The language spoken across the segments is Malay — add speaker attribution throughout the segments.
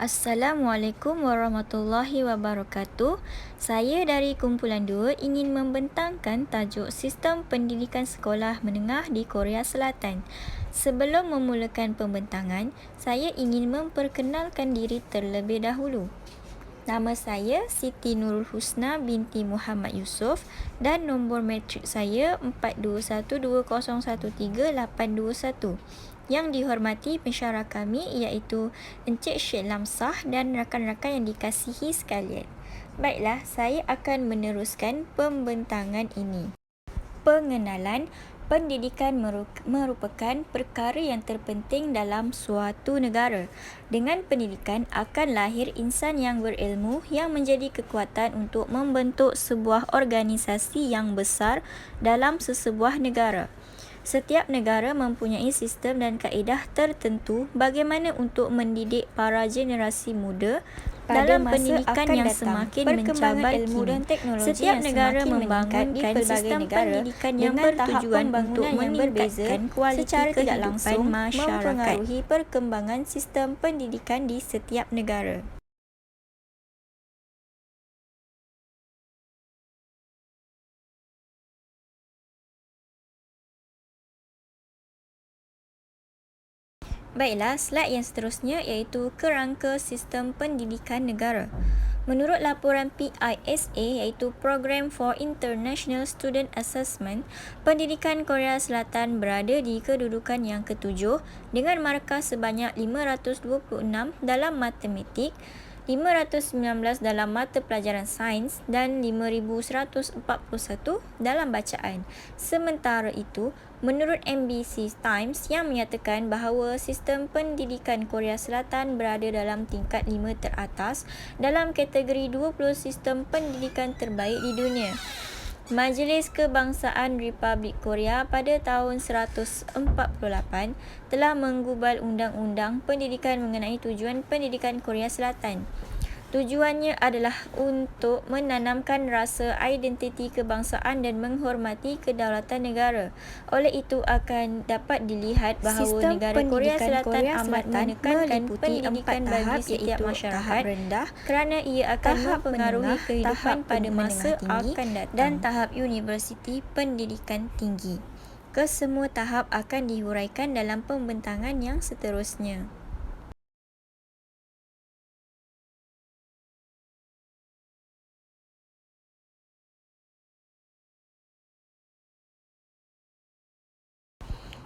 Speaker 1: Assalamualaikum warahmatullahi wabarakatuh. Saya dari kumpulan 2 ingin membentangkan tajuk Sistem Pendidikan Sekolah Menengah di Korea Selatan. Sebelum memulakan pembentangan, saya ingin memperkenalkan diri terlebih dahulu. Nama saya Siti Nurul Husna binti Muhammad Yusof dan nombor matrik saya 4212013821. Yang dihormati pensyarah kami iaitu Encik Syed Lamsah dan rakan-rakan yang dikasihi sekalian. Baiklah, saya akan meneruskan pembentangan ini. Pengenalan. Pendidikan merupakan perkara yang terpenting dalam suatu negara. Dengan pendidikan akan lahir insan yang berilmu yang menjadi kekuatan untuk membentuk sebuah organisasi yang besar dalam sesebuah negara. Setiap negara mempunyai sistem dan kaedah tertentu bagaimana untuk mendidik para generasi muda dalam pendidikan yang semakin mencabar ilmu dan teknologi. Setiap negara membangunkan sistem pendidikan yang bertujuan untuk meningkatkan kualiti kehidupan masyarakat, mempengaruhi perkembangan sistem pendidikan di setiap negara. Baiklah, slide yang seterusnya iaitu kerangka sistem pendidikan negara. Menurut laporan PISA iaitu Program for International Student Assessment, pendidikan Korea Selatan berada di kedudukan yang ketujuh dengan markah sebanyak 526 dalam matematik, 519 dalam mata pelajaran sains dan 5141 dalam bacaan. Sementara itu, menurut MBC Times yang menyatakan bahawa sistem pendidikan Korea Selatan berada dalam tingkat 5 teratas dalam kategori 20 sistem pendidikan terbaik di dunia. Majlis Kebangsaan Republik Korea pada tahun 148 telah menggubal Undang-Undang Pendidikan mengenai tujuan pendidikan Korea Selatan. Tujuannya adalah untuk menanamkan rasa identiti kebangsaan dan menghormati kedaulatan negara. Oleh itu akan dapat dilihat bahawa sistem negara Korea Selatan amat menekankan pendidikan bagi setiap masyarakat rendah kerana ia akan mempengaruhi kehidupan pada masa akan datang, dan tahap universiti pendidikan tinggi. Kesemua tahap akan dihuraikan dalam pembentangan yang seterusnya.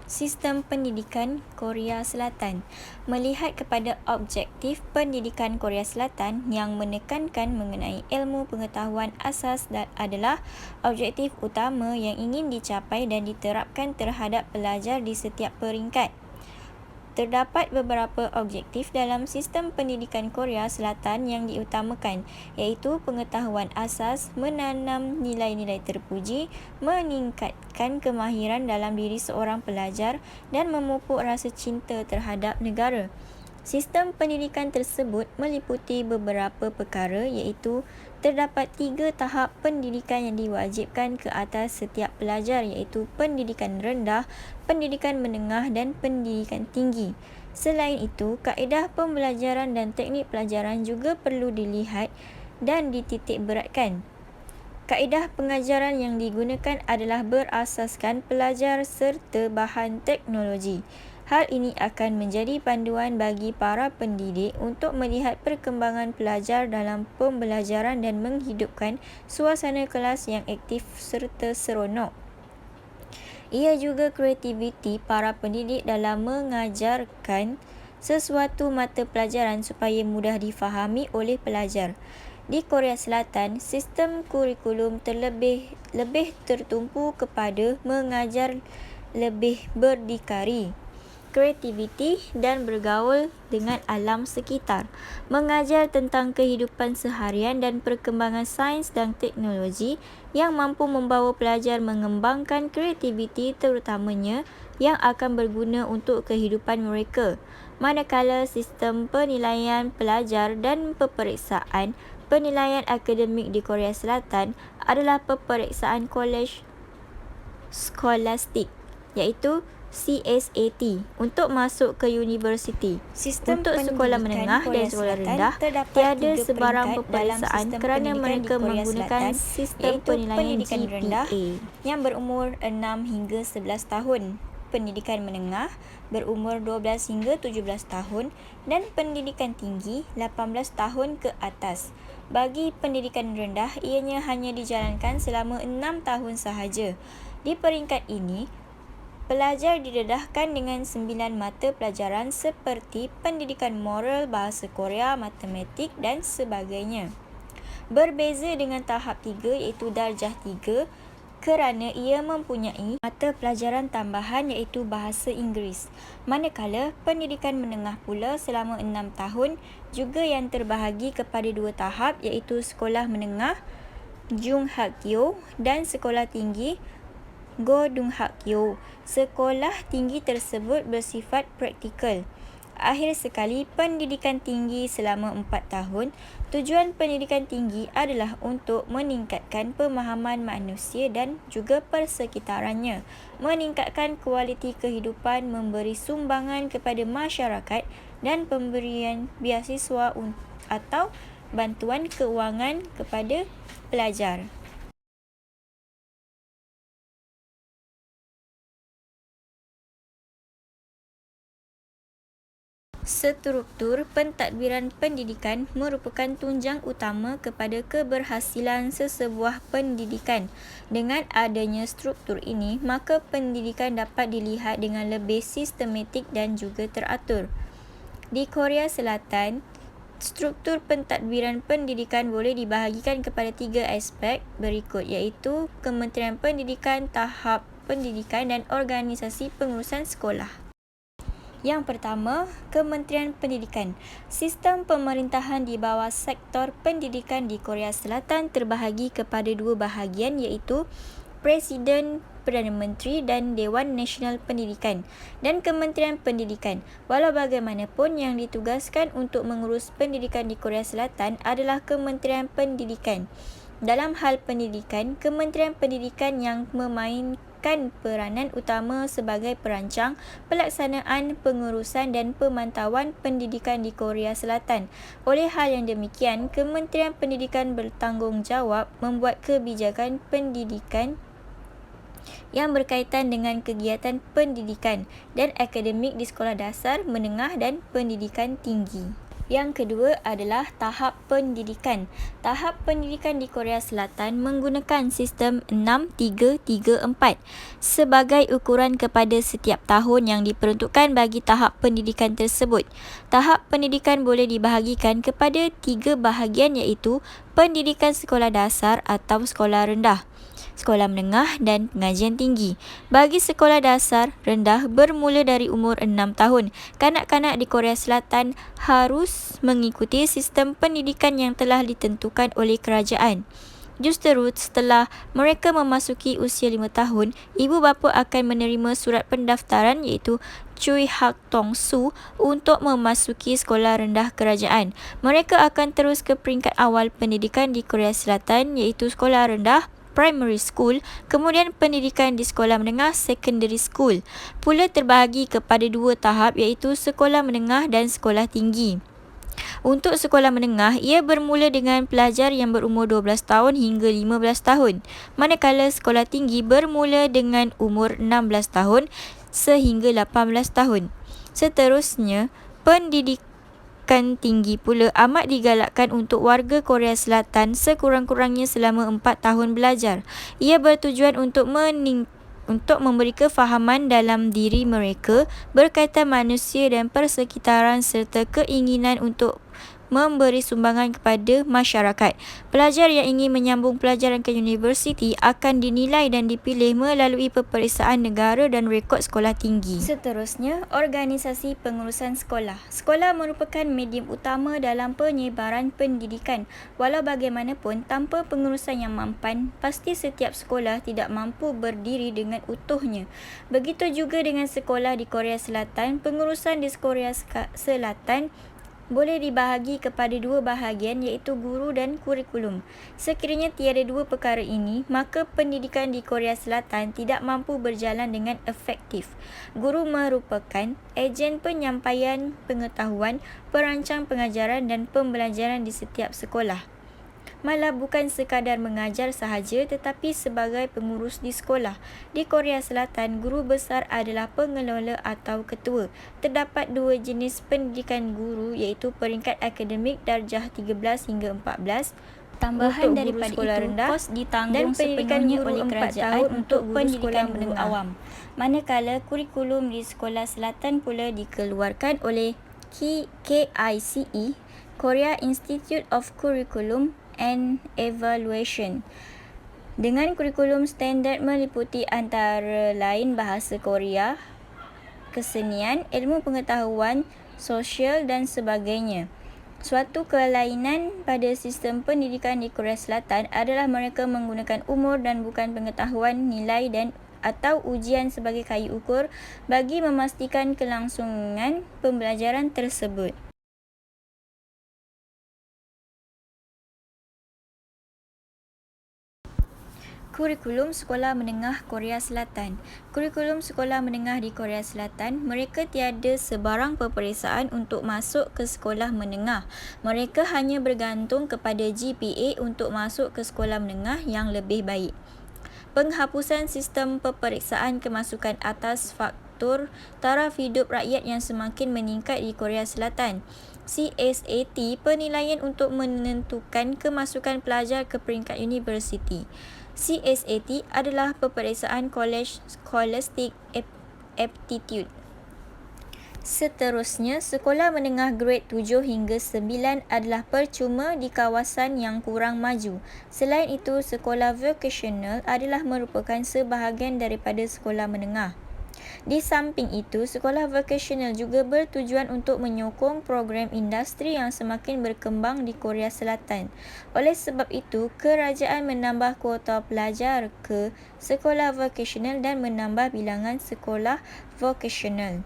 Speaker 1: Sistem pendidikan Korea Selatan melihat kepada objektif pendidikan Korea Selatan yang menekankan mengenai ilmu pengetahuan asas adalah objektif utama yang ingin dicapai dan diterapkan terhadap pelajar di setiap peringkat. Terdapat beberapa objektif dalam sistem pendidikan Korea Selatan yang diutamakan, iaitu pengetahuan asas, menanam nilai-nilai terpuji, meningkatkan kemahiran dalam diri seorang pelajar dan memupuk rasa cinta terhadap negara. Sistem pendidikan tersebut meliputi beberapa perkara iaitu terdapat 3 tahap pendidikan yang diwajibkan ke atas setiap pelajar iaitu pendidikan rendah, pendidikan menengah dan pendidikan tinggi. Selain itu, kaedah pembelajaran dan teknik pelajaran juga perlu dilihat dan dititik beratkan. Kaedah pengajaran yang digunakan adalah berasaskan pelajar serta bahan teknologi. Hal ini akan menjadi panduan bagi para pendidik untuk melihat perkembangan pelajar dalam pembelajaran dan menghidupkan suasana kelas yang aktif serta seronok. Ia juga kreativiti para pendidik dalam mengajarkan sesuatu mata pelajaran supaya mudah difahami oleh pelajar. Di Korea Selatan, sistem kurikulum lebih tertumpu kepada mengajar lebih berdikari, kreativiti dan bergaul dengan alam sekitar, mengajar tentang kehidupan seharian dan perkembangan sains dan teknologi yang mampu membawa pelajar mengembangkan kreativiti terutamanya yang akan berguna untuk kehidupan mereka. Manakala sistem penilaian pelajar dan peperiksaan penilaian akademik di Korea Selatan adalah peperiksaan kolej skolastik, iaitu CSAT untuk masuk ke universiti. Untuk sekolah menengah dan sekolah rendah, tiada sebarang peperiksaan kerana mereka menggunakan sistem penilaian GPA.
Speaker 2: Yang berumur 6 hingga 11 tahun, pendidikan menengah berumur 12 hingga 17 tahun dan pendidikan tinggi 18 tahun ke atas. Bagi pendidikan rendah, ianya hanya dijalankan selama 6 tahun sahaja. Di peringkat ini, pelajar didedahkan dengan 9 mata pelajaran seperti pendidikan moral, bahasa Korea, matematik dan sebagainya. Berbeza dengan tahap 3 iaitu darjah 3 kerana ia mempunyai mata pelajaran tambahan iaitu bahasa Inggeris. Manakala pendidikan menengah pula selama 6 tahun juga yang terbahagi kepada 2 tahap iaitu sekolah menengah Junghakkyo dan sekolah tinggi Godunghakyo. Sekolah tinggi tersebut bersifat praktikal. Akhir sekali, pendidikan tinggi selama 4 tahun. Tujuan pendidikan tinggi adalah untuk meningkatkan pemahaman manusia dan juga persekitarannya, meningkatkan kualiti kehidupan, memberi sumbangan kepada masyarakat dan pemberian beasiswa atau bantuan keuangan kepada pelajar. Struktur pentadbiran pendidikan merupakan tunjang utama kepada keberhasilan sesebuah pendidikan. Dengan adanya struktur ini, maka pendidikan dapat dilihat dengan lebih sistematik dan juga teratur. Di Korea Selatan, struktur pentadbiran pendidikan boleh dibahagikan kepada 3 aspek berikut iaitu Kementerian Pendidikan, tahap pendidikan dan organisasi pengurusan sekolah. Yang pertama, Kementerian Pendidikan. Sistem pemerintahan di bawah sektor pendidikan di Korea Selatan terbahagi kepada 2 bahagian iaitu Presiden, Perdana Menteri dan Dewan Nasional Pendidikan dan Kementerian Pendidikan. Walau bagaimanapun, yang ditugaskan untuk mengurus pendidikan di Korea Selatan adalah Kementerian Pendidikan. Dalam hal pendidikan, Kementerian Pendidikan yang memainkan peranan utama sebagai perancang, pelaksanaan, pengurusan dan pemantauan pendidikan di Korea Selatan. Oleh hal yang demikian, Kementerian Pendidikan bertanggungjawab membuat kebijakan pendidikan yang berkaitan dengan kegiatan pendidikan dan akademik di sekolah dasar, menengah dan pendidikan tinggi. Yang kedua adalah tahap pendidikan. Tahap pendidikan di Korea Selatan menggunakan sistem 6-3-3-4 sebagai ukuran kepada setiap tahun yang diperuntukkan bagi tahap pendidikan tersebut. Tahap pendidikan boleh dibahagikan kepada 3 bahagian iaitu pendidikan sekolah dasar atau sekolah rendah, sekolah menengah dan pengajian tinggi. Bagi sekolah dasar rendah bermula dari umur 6 tahun. Kanak-kanak di Korea Selatan harus mengikuti sistem pendidikan yang telah ditentukan oleh kerajaan. Justeru setelah mereka memasuki usia 5 tahun, ibu bapa akan menerima surat pendaftaran iaitu Chui Hak Tong Su untuk memasuki sekolah rendah kerajaan. Mereka akan terus ke peringkat awal pendidikan di Korea Selatan iaitu sekolah rendah primary school, kemudian pendidikan di sekolah menengah secondary school. Pula terbahagi kepada 2 tahap iaitu sekolah menengah dan sekolah tinggi. Untuk sekolah menengah, ia bermula dengan pelajar yang berumur 12 tahun hingga 15 tahun. Manakala sekolah tinggi bermula dengan umur 16 tahun sehingga 18 tahun. Seterusnya, pendidikan tinggi pula amat digalakkan untuk warga Korea Selatan sekurang-kurangnya selama 4 tahun belajar. Ia bertujuan untuk memberi kefahaman dalam diri mereka berkaitan manusia dan persekitaran serta keinginan untuk memberi sumbangan kepada masyarakat. Pelajar yang ingin menyambung pelajaran ke universiti akan dinilai dan dipilih melalui peperiksaan negara dan rekod sekolah tinggi. Seterusnya, organisasi pengurusan sekolah. Sekolah merupakan medium utama dalam penyebaran pendidikan. Walau bagaimanapun, tanpa pengurusan yang mampan, pasti setiap sekolah tidak mampu berdiri dengan utuhnya. Begitu juga dengan sekolah di Korea Selatan. Pengurusan di Korea Selatan
Speaker 1: boleh dibahagi kepada dua bahagian iaitu guru dan kurikulum. Sekiranya tiada dua perkara ini, maka pendidikan di Korea Selatan tidak mampu berjalan dengan efektif. Guru merupakan ejen penyampaian pengetahuan, perancang pengajaran dan pembelajaran di setiap sekolah. Malah bukan sekadar mengajar sahaja tetapi sebagai pengurus di sekolah. Di Korea Selatan, guru besar adalah pengelola atau ketua. Terdapat dua jenis pendidikan guru iaitu peringkat akademik darjah 13 hingga 14.
Speaker 2: Tambahan
Speaker 1: untuk
Speaker 2: daripada
Speaker 1: guru sekolah
Speaker 2: itu,
Speaker 1: rendah
Speaker 2: kos ditanggung
Speaker 1: dan pendidikan
Speaker 2: sepenuhnya
Speaker 1: guru
Speaker 2: oleh
Speaker 1: 4
Speaker 2: kerajaan
Speaker 1: tahun
Speaker 2: untuk
Speaker 1: guru
Speaker 2: pendidikan
Speaker 1: sekolah
Speaker 2: guru
Speaker 1: menengah
Speaker 2: awam.
Speaker 1: Manakala kurikulum di sekolah selatan pula dikeluarkan oleh KICE, Korea Institute of Curriculum and Evaluation. Dengan kurikulum standard meliputi antara lain bahasa Korea, kesenian, ilmu pengetahuan, sosial dan sebagainya. Suatu kelainan pada sistem pendidikan di Korea Selatan adalah mereka menggunakan umur dan bukan pengetahuan, nilai dan atau ujian sebagai kayu ukur bagi memastikan kelangsungan pembelajaran tersebut. Kurikulum Sekolah Menengah Korea Selatan. Kurikulum sekolah menengah di Korea Selatan, mereka tiada sebarang peperiksaan untuk masuk ke sekolah menengah. Mereka hanya bergantung kepada GPA untuk masuk ke sekolah menengah yang lebih baik. Penghapusan sistem peperiksaan kemasukan atas faktor taraf hidup rakyat yang semakin meningkat di Korea Selatan. CSAT, penilaian untuk menentukan kemasukan pelajar ke peringkat universiti. CSAT adalah peperiksaan Scholastic Aptitude. Seterusnya, sekolah menengah grade 7 hingga 9 adalah percuma di kawasan yang kurang maju. Selain itu, sekolah vocational adalah merupakan sebahagian daripada sekolah menengah. Di samping itu, sekolah vocational juga bertujuan untuk menyokong program industri yang semakin berkembang di Korea Selatan. Oleh sebab itu, kerajaan menambah kuota pelajar ke sekolah vocational dan menambah bilangan sekolah vocational.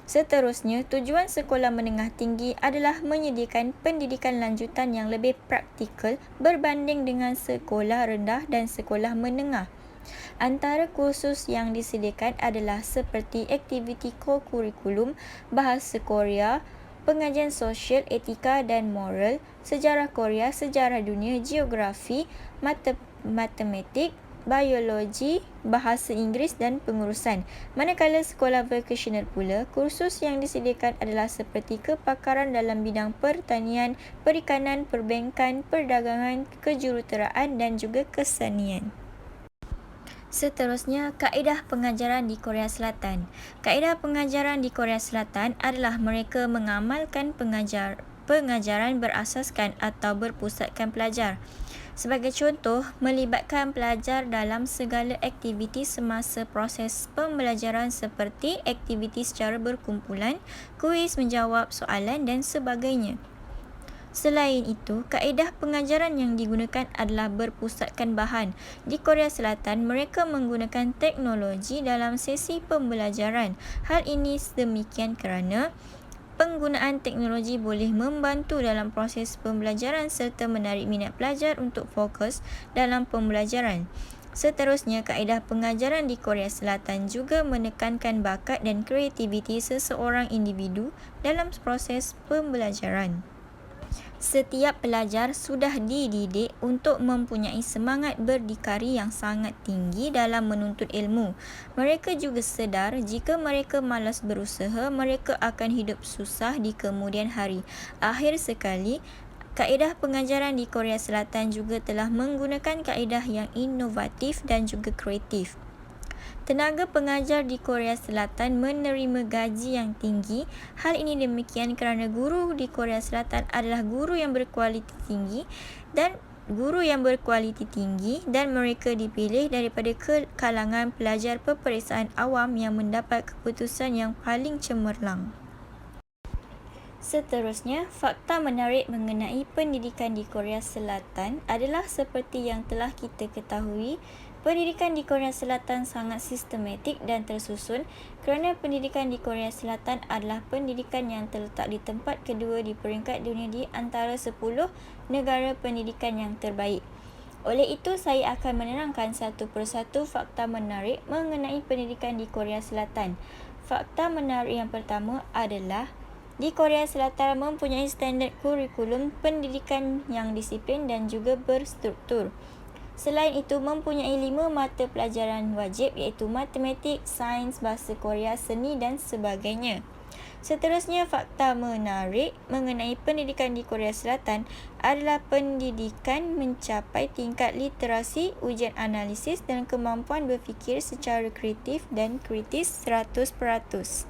Speaker 1: Seterusnya, tujuan sekolah menengah tinggi adalah menyediakan pendidikan lanjutan yang lebih praktikal berbanding dengan sekolah rendah dan sekolah menengah. Antara kursus yang disediakan adalah seperti aktiviti ko-kurikulum, bahasa Korea, pengajian sosial, etika dan moral, sejarah Korea, sejarah dunia, geografi, matematik, biologi, bahasa Inggeris dan pengurusan. Manakala sekolah vocational pula, kursus yang disediakan adalah seperti kepakaran dalam bidang pertanian, perikanan, perbankan, perdagangan, kejuruteraan dan juga kesenian. Seterusnya, kaedah pengajaran di Korea Selatan. Kaedah pengajaran di Korea Selatan adalah mereka mengamalkan pengajaran berasaskan atau berpusatkan pelajar. Sebagai contoh, melibatkan pelajar dalam segala aktiviti semasa proses pembelajaran seperti aktiviti secara berkumpulan, kuis, menjawab soalan dan sebagainya. Selain itu, kaedah pengajaran yang digunakan adalah berpusatkan bahan. Di Korea Selatan, mereka menggunakan teknologi dalam sesi pembelajaran. Hal ini sedemikian kerana penggunaan teknologi boleh membantu dalam proses pembelajaran serta menarik minat pelajar untuk fokus dalam pembelajaran. Seterusnya, kaedah pengajaran di Korea Selatan juga menekankan bakat dan kreativiti seseorang individu dalam proses pembelajaran. Setiap pelajar sudah dididik untuk mempunyai semangat berdikari yang sangat tinggi dalam menuntut ilmu. Mereka juga sedar jika mereka malas berusaha, mereka akan hidup susah di kemudian hari. Akhir sekali, kaedah pengajaran di Korea Selatan juga telah menggunakan kaedah yang inovatif dan juga kreatif. Tenaga pengajar di Korea Selatan menerima gaji yang tinggi. Hal ini demikian kerana guru di Korea Selatan adalah guru yang berkualiti tinggi dan mereka dipilih daripada kalangan pelajar peperiksaan awam yang mendapat keputusan yang paling cemerlang. Seterusnya, fakta menarik mengenai pendidikan di Korea Selatan adalah seperti yang telah kita ketahui, Pendidikan di Korea Selatan sangat sistematik dan tersusun kerana pendidikan di Korea Selatan adalah pendidikan yang terletak di tempat kedua di peringkat dunia di antara 10 negara pendidikan yang terbaik. Oleh itu, saya akan menerangkan satu persatu fakta menarik mengenai pendidikan di Korea Selatan. Fakta menarik yang pertama adalah di Korea Selatan mempunyai standard kurikulum pendidikan yang disiplin dan juga berstruktur. Selain itu, mempunyai 5 mata pelajaran wajib iaitu matematik, sains, bahasa Korea, seni dan sebagainya. Seterusnya, fakta menarik mengenai pendidikan di Korea Selatan adalah pendidikan mencapai tingkat literasi, ujian analisis dan kemampuan berfikir secara kreatif dan kritis 100%.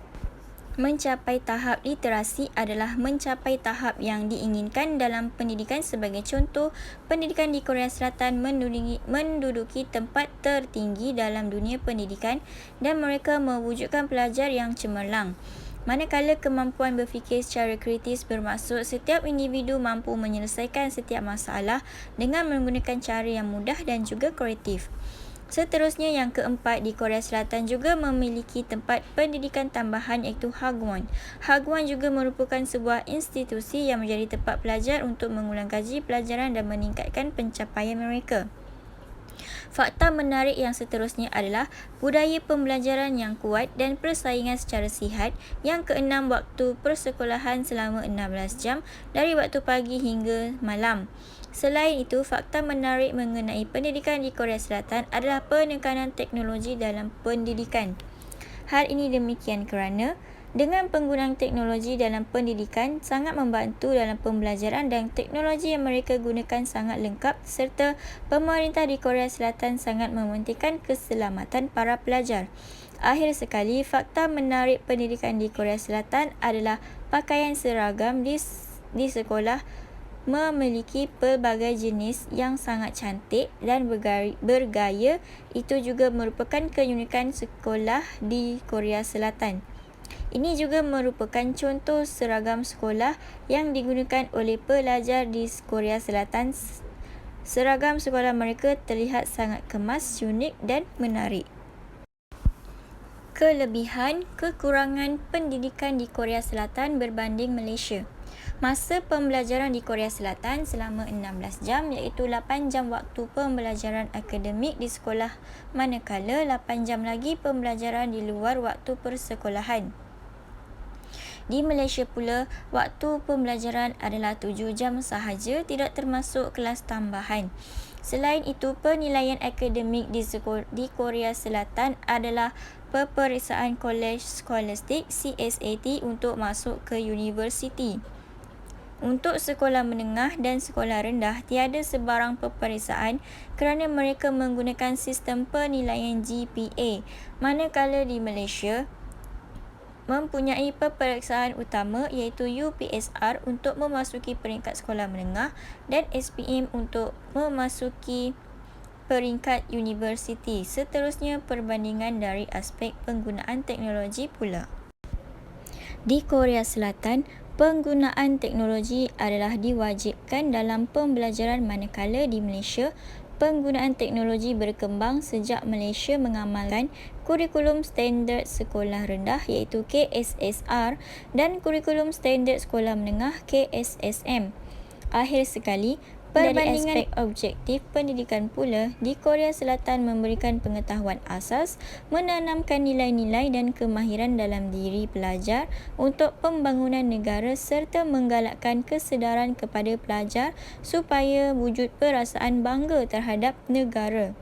Speaker 1: Mencapai tahap literasi adalah mencapai tahap yang diinginkan dalam pendidikan. Sebagai contoh, pendidikan di Korea Selatan menduduki tempat tertinggi dalam dunia pendidikan dan mereka mewujudkan pelajar yang cemerlang. Manakala kemampuan berfikir secara kritis bermaksud setiap individu mampu menyelesaikan setiap masalah dengan menggunakan cara yang mudah dan juga kreatif. Seterusnya, yang keempat, di Korea Selatan juga memiliki tempat pendidikan tambahan iaitu Hagwon. Hagwon juga merupakan sebuah institusi yang menjadi tempat pelajar untuk mengulang kaji pelajaran dan meningkatkan pencapaian mereka. Fakta menarik yang seterusnya adalah budaya pembelajaran yang kuat dan persaingan secara sihat. Yang keenam, waktu persekolahan selama 16 jam dari waktu pagi hingga malam. Selain itu, fakta menarik mengenai pendidikan di Korea Selatan adalah penekanan teknologi dalam pendidikan. Hal ini demikian kerana dengan penggunaan teknologi dalam pendidikan sangat membantu dalam pembelajaran dan teknologi yang mereka gunakan sangat lengkap serta pemerintah di Korea Selatan sangat mementingkan keselamatan para pelajar. Akhir sekali, fakta menarik pendidikan di Korea Selatan adalah pakaian seragam di sekolah memiliki pelbagai jenis yang sangat cantik dan bergaya. Itu juga merupakan keunikan sekolah di Korea Selatan. Ini juga merupakan contoh seragam sekolah yang digunakan oleh pelajar di Korea Selatan. Seragam sekolah mereka terlihat sangat kemas, unik dan menarik. Kelebihan kekurangan pendidikan di Korea Selatan berbanding Malaysia. Masa pembelajaran di Korea Selatan selama 16 jam iaitu 8 jam waktu pembelajaran akademik di sekolah, manakala 8 jam lagi pembelajaran di luar waktu persekolahan. Di Malaysia pula, waktu pembelajaran adalah 7 jam sahaja, tidak termasuk kelas tambahan. Selain itu, penilaian akademik di Korea Selatan adalah peperiksaan College Scholastic CSAT untuk masuk ke universiti. Untuk sekolah menengah dan sekolah rendah, tiada sebarang peperiksaan kerana mereka menggunakan sistem penilaian GPA. Manakala di Malaysia, mempunyai peperiksaan utama iaitu UPSR untuk memasuki peringkat sekolah menengah dan SPM untuk memasuki peringkat universiti. Seterusnya, perbandingan dari aspek penggunaan teknologi pula. Di Korea Selatan, penggunaan teknologi adalah diwajibkan dalam pembelajaran, manakala di Malaysia, penggunaan teknologi berkembang sejak Malaysia mengamalkan kurikulum standard sekolah rendah iaitu KSSR dan kurikulum standard sekolah menengah KSSM. Akhir sekali, dari aspek objektif pendidikan pula, di Korea Selatan memberikan pengetahuan asas, menanamkan nilai-nilai dan kemahiran dalam diri pelajar untuk pembangunan negara serta menggalakkan kesedaran kepada pelajar supaya wujud perasaan bangga terhadap negara.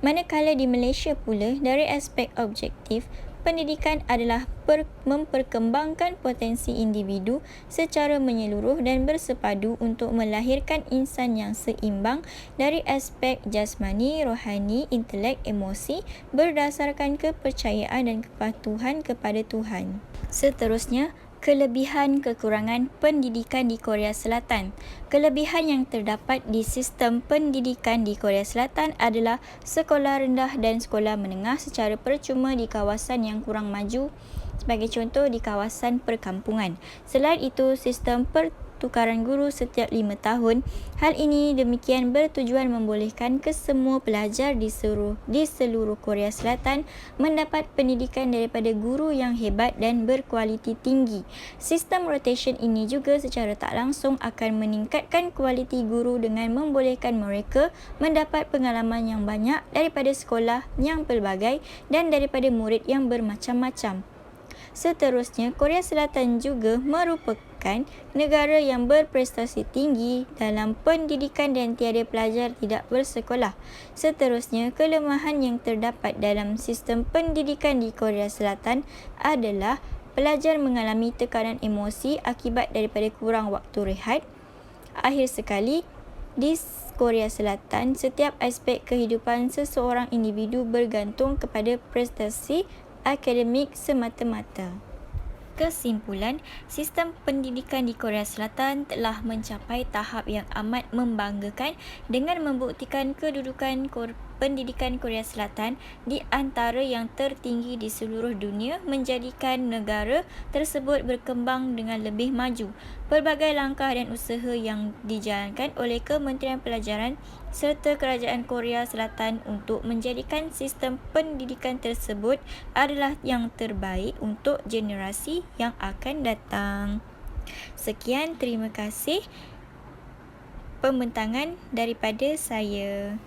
Speaker 1: Manakala di Malaysia pula, dari aspek objektif, pendidikan adalah memperkembangkan potensi individu secara menyeluruh dan bersepadu untuk melahirkan insan yang seimbang dari aspek jasmani, rohani, intelek, emosi berdasarkan kepercayaan dan kepatuhan kepada Tuhan. Seterusnya, kelebihan kekurangan pendidikan di Korea Selatan. Kelebihan yang terdapat di sistem pendidikan di Korea Selatan adalah sekolah rendah dan sekolah menengah secara percuma di kawasan yang kurang maju, sebagai contoh di kawasan perkampungan. Selain itu, sistem
Speaker 2: pertukaran guru setiap 5 tahun. Hal ini demikian bertujuan membolehkan kesemua pelajar di seluruh Korea Selatan mendapat pendidikan daripada guru yang hebat dan berkualiti tinggi. Sistem rotation ini juga secara tak langsung akan meningkatkan kualiti guru dengan membolehkan mereka mendapat pengalaman yang banyak daripada sekolah yang pelbagai dan daripada murid yang bermacam-macam. Seterusnya, Korea Selatan juga merupakan negara yang berprestasi tinggi dalam pendidikan dan tiada pelajar tidak bersekolah. Seterusnya, kelemahan yang terdapat dalam sistem pendidikan di Korea Selatan adalah pelajar mengalami tekanan emosi akibat daripada kurang waktu rehat. Akhir sekali, di Korea Selatan, setiap aspek kehidupan seseorang individu bergantung kepada prestasi akademik semata-mata. Kesimpulan, sistem pendidikan di Korea Selatan telah mencapai tahap yang amat membanggakan dengan membuktikan kedudukan pendidikan Korea Selatan di antara yang tertinggi di seluruh dunia, menjadikan negara tersebut berkembang dengan lebih maju. Pelbagai langkah dan usaha yang dijalankan oleh Kementerian Pelajaran serta Kerajaan Korea Selatan untuk menjadikan sistem pendidikan tersebut adalah yang terbaik untuk generasi yang akan datang. Sekian, terima kasih pembentangan daripada saya.